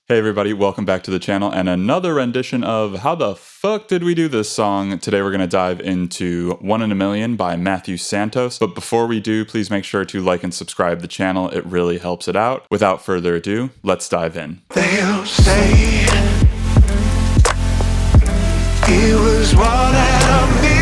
Hey everybody, welcome back to the channel and another rendition of How the Fuck Did We Do This Song? Today we're going to dive into 1 in a Million by Matthew Santos. But before we do, please make sure to like and subscribe the channel. It really helps it out. Without further ado, let's dive in. They'll say it was 1 in a million.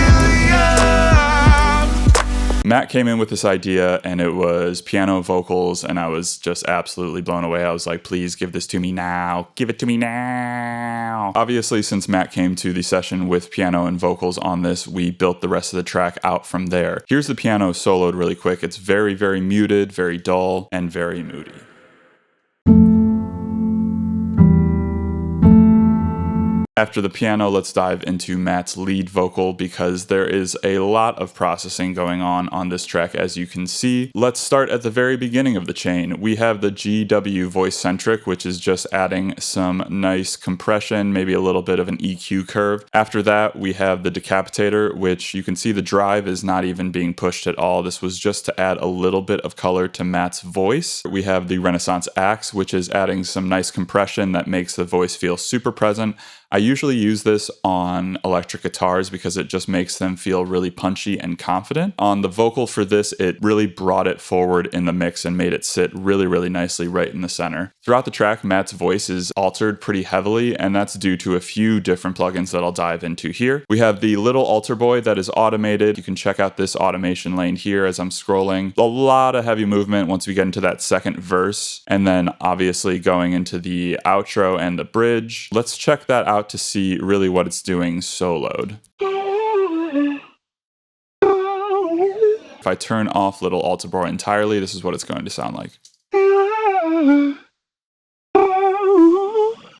Matt came in with this idea and it was piano vocals and I was just absolutely blown away. I was like, please give this to me now. Give it to me now. Obviously, since Matt came to the session with piano and vocals on this, we built the rest of the track out from there. Here's the piano soloed really quick. It's very, very muted, very dull, and very moody. After the piano, let's dive into Matt's lead vocal because there is a lot of processing going on this track, as you can see. Let's start at the very beginning of the chain. We have the GW voice centric, which is just adding some nice compression, maybe a little bit of an EQ curve. After that, we have the decapitator, which you can see the drive is not even being pushed at all. This was just to add a little bit of color to Matt's voice. We have the Renaissance axe, which is adding some nice compression that makes the voice feel super present. I usually use this on electric guitars because it just makes them feel really punchy and confident. On the vocal for this, it really brought it forward in the mix and made it sit really, really nicely right in the center. Throughout the track, Matt's voice is altered pretty heavily, and that's due to a few different plugins that I'll dive into here. We have the little altar boy that is automated. You can check out this automation lane here as I'm scrolling. A lot of heavy movement once we get into that second verse, and then obviously going into the outro and the bridge. Let's check that out to see really what it's doing soloed. If I turn off little altar boy entirely, this is what it's going to sound like.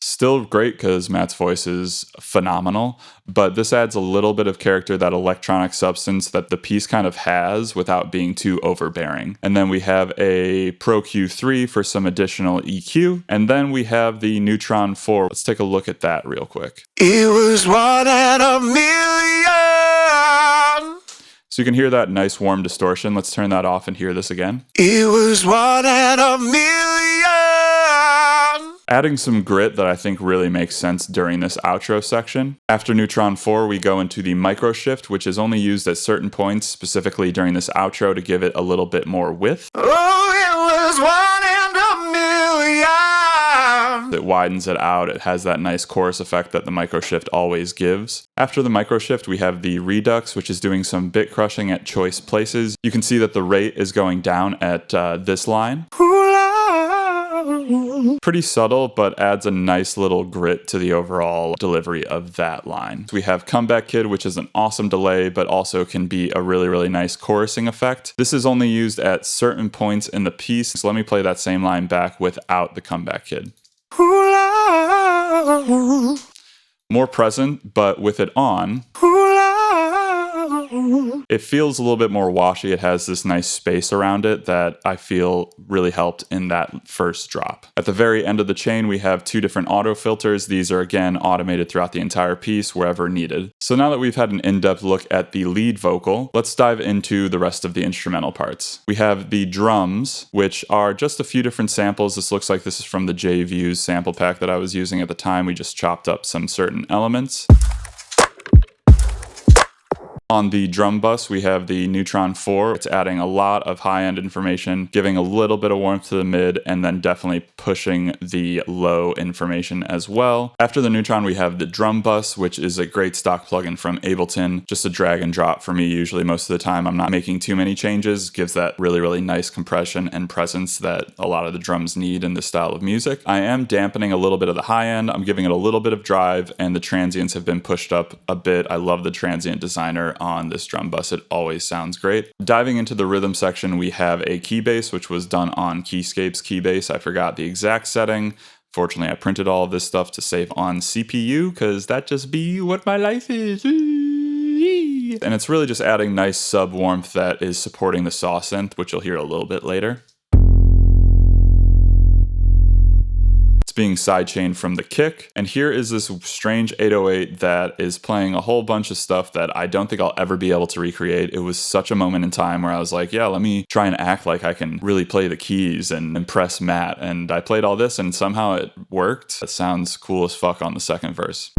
Still great because Matt's voice is phenomenal, but this adds a little bit of character, that electronic substance that the piece kind of has without being too overbearing. And then we have a Pro Q3 for some additional EQ, and then we have the Neutron 4. Let's take a look at that real quick. It was 1 in a million. So you can hear that nice warm distortion. Let's turn that off and hear this again. It was 1 in a million. Adding some grit that I think really makes sense during this outro section. After Neutron 4, we go into the micro shift, which is only used at certain points, specifically during this outro to give it a little bit more width. Oh, it was 1 in a million. It widens it out. It has that nice chorus effect that the micro shift always gives. After the micro shift, we have the redux, which is doing some bit crushing at choice places. You can see that the rate is going down at this line. Pretty subtle, but adds a nice little grit to the overall delivery of that line. We have Comeback Kid, which is an awesome delay, but also can be a really, really nice chorusing effect. This is only used at certain points in the piece, so let me play that same line back without the Comeback Kid. More present, but with it on, it feels a little bit more washy. It has this nice space around it that I feel really helped in that first drop. At the very end of the chain, we have two different auto filters. These are again automated throughout the entire piece wherever needed. So now that we've had an in-depth look at the lead vocal, let's dive into the rest of the instrumental parts. We have the drums, which are just a few different samples. This looks like this is from the J-Views sample pack that I was using at the time. We just chopped up some certain elements. On the drum bus, we have the Neutron 4. It's adding a lot of high-end information, giving a little bit of warmth to the mid, and then definitely pushing the low information as well. After the Neutron, we have the drum bus, which is a great stock plugin from Ableton. Just a drag and drop for me usually most of the time. I'm not making too many changes. Gives that really, really nice compression and presence that a lot of the drums need in this style of music. I am dampening a little bit of the high end. I'm giving it a little bit of drive, and the transients have been pushed up a bit. I love the transient designer on this drum bus. It always sounds great. Diving into the rhythm section, we have a key bass, which was done on Keyscape's Keybase. I forgot the exact setting. Fortunately, I printed all of this stuff to save on CPU because that just be what my life is. And it's really just adding nice sub warmth that is supporting the saw synth, which you'll hear a little bit later. being sidechained from the kick. And here is this strange 808 that is playing a whole bunch of stuff that I don't think I'll ever be able to recreate. It was such a moment in time where I was like, yeah, let me try and act like I can really play the keys and impress Matt. And I played all this and somehow it worked. It sounds cool as fuck on the second verse.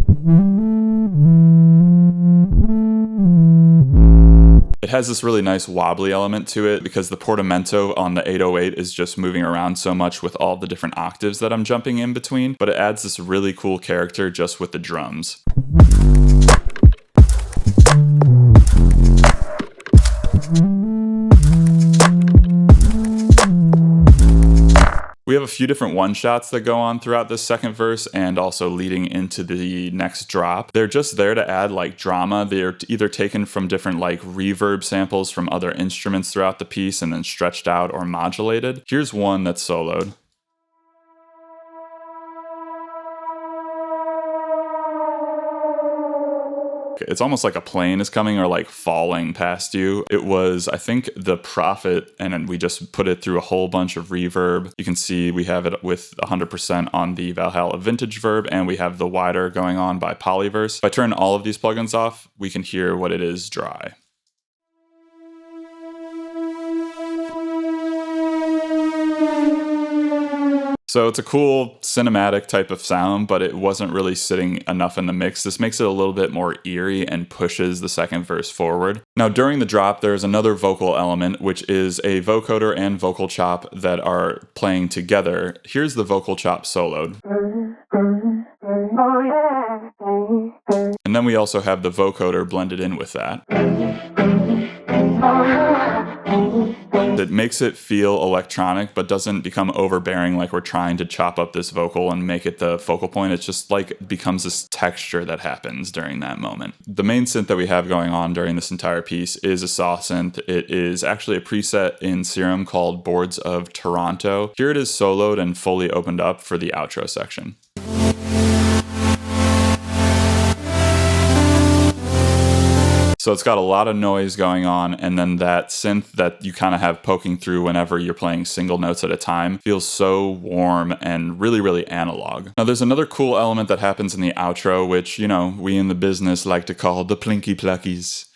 It has this really nice wobbly element to it because the portamento on the 808 is just moving around so much with all the different octaves that I'm jumping in between, but it adds this really cool character just with the drums. We have a few different one-shots that go on throughout this second verse and also leading into the next drop. They're just there to add like drama. They're either taken from different like reverb samples from other instruments throughout the piece and then stretched out or modulated. Here's one that's soloed. It's almost like a plane is coming or like falling past you. It was, I think, The Prophet, and then we just put it through a whole bunch of reverb. You can see we have it with 100% on the Valhalla Vintage Verb, and we have the wider going on by Polyverse. If I turn all of these plugins off, we can hear what it is dry. So it's a cool cinematic type of sound, but it wasn't really sitting enough in the mix. This makes it a little bit more eerie and pushes the second verse forward. Now during the drop, there's another vocal element, which is a vocoder and vocal chop that are playing together. Here's the vocal chop soloed. And then we also have the vocoder blended in with that. It makes it feel electronic, but doesn't become overbearing like we're trying to chop up this vocal and make it the focal point. It's just like it becomes this texture that happens during that moment. The main synth that we have going on during this entire piece is a saw synth. It is actually a preset in Serum called Boards of Toronto. Here it is soloed and fully opened up for the outro section. So it's got a lot of noise going on, and then that synth that you kind of have poking through whenever you're playing single notes at a time feels so warm and really, really analog. Now there's another cool element that happens in the outro, which, you know, we in the business like to call the plinky pluckies.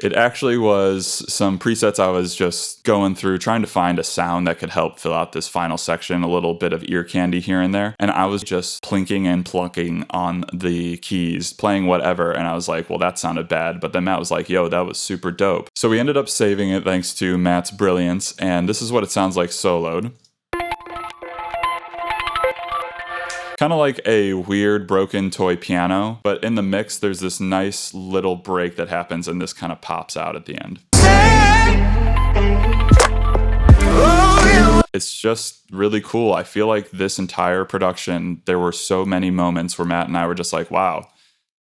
It actually was some presets I was just going through trying to find a sound that could help fill out this final section, a little bit of ear candy here and there. And I was just plinking and plunking on the keys, playing whatever. And I was like, well, that sounded bad. But then Matt was like, yo, that was super dope. So we ended up saving it thanks to Matt's brilliance. And this is what it sounds like soloed. Kind of like a weird broken toy piano, but in the mix there's this nice little break that happens and this kind of pops out at the end. It's just really cool. I feel like this entire production, there were so many moments where Matt and I were just like, wow,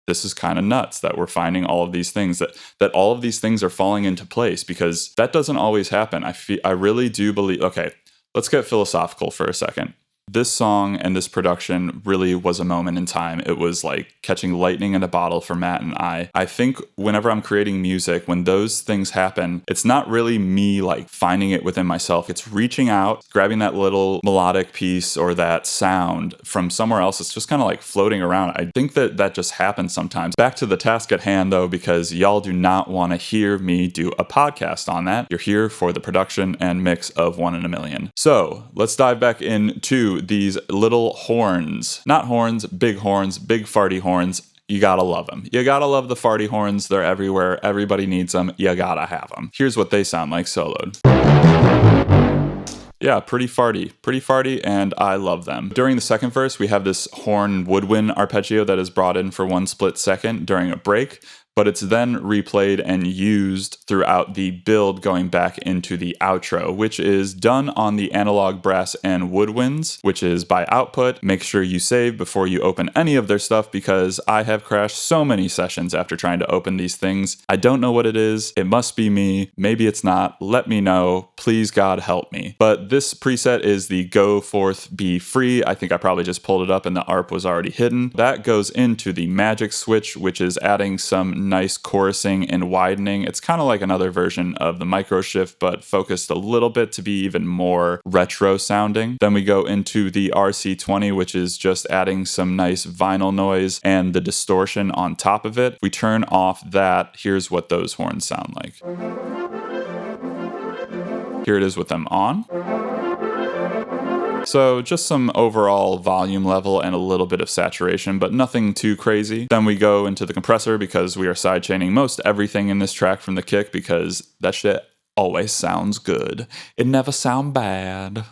this is kind of nuts that we're finding all of these things, that all of these things are falling into place, because that doesn't always happen. I really do believe, okay, let's get philosophical for a second. This song and this production really was a moment in time. It was like catching lightning in a bottle for Matt and I. I think whenever I'm creating music, when those things happen, it's not really me like finding it within myself. It's reaching out, grabbing that little melodic piece or that sound from somewhere else. It's just kind of like floating around. I think that just happens sometimes. Back to the task at hand though, because y'all do not want to hear me do a podcast on that. You're here for the production and mix of 1 in a Million. So let's dive back into these little horns. Not horns, big farty horns. You gotta love them. You gotta love the farty horns. They're everywhere. Everybody needs them. You gotta have them. Here's what they sound like soloed. Yeah, pretty farty, and I love them. During the second verse, we have this horn woodwind arpeggio that is brought in for 1 split second during a break, but it's then replayed and used throughout the build going back into the outro, which is done on the analog brass and woodwinds, which is by Output. Make sure you save before you open any of their stuff, because I have crashed so many sessions after trying to open these things. I don't know what it is. It must be me. Maybe it's not. Let me know. Please, God, help me. But this preset is the Go Forth Be Free. I think I probably just pulled it up and the ARP was already hidden. That goes into the magic switch, which is adding some nice chorusing and widening. It's kind of like another version of the micro shift, but focused a little bit to be even more retro sounding. Then we go into the RC20, which is just adding some nice vinyl noise and the distortion on top of it. We turn off that. Here's what those horns sound like. Here it is with them on. So just some overall volume level and a little bit of saturation, but nothing too crazy. Then we go into the compressor because we are sidechaining most everything in this track from the kick because that shit always sounds good. It never sounds bad.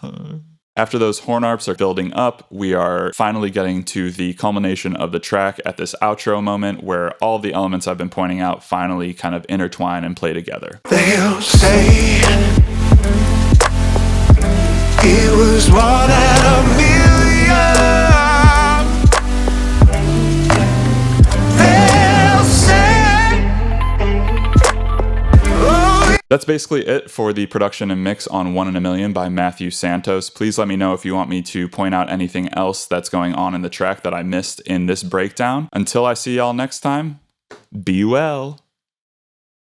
After those horn arps are building up, we are finally getting to the culmination of the track at this outro moment where all the elements I've been pointing out finally kind of intertwine and play together. They'll say it was 1 out of a million. They'll say, oh. That's basically it for the production and mix on 1 in a Million by Matthew Santos. Please let me know if you want me to point out anything else that's going on in the track that I missed in this breakdown. Until I see y'all next time, be well.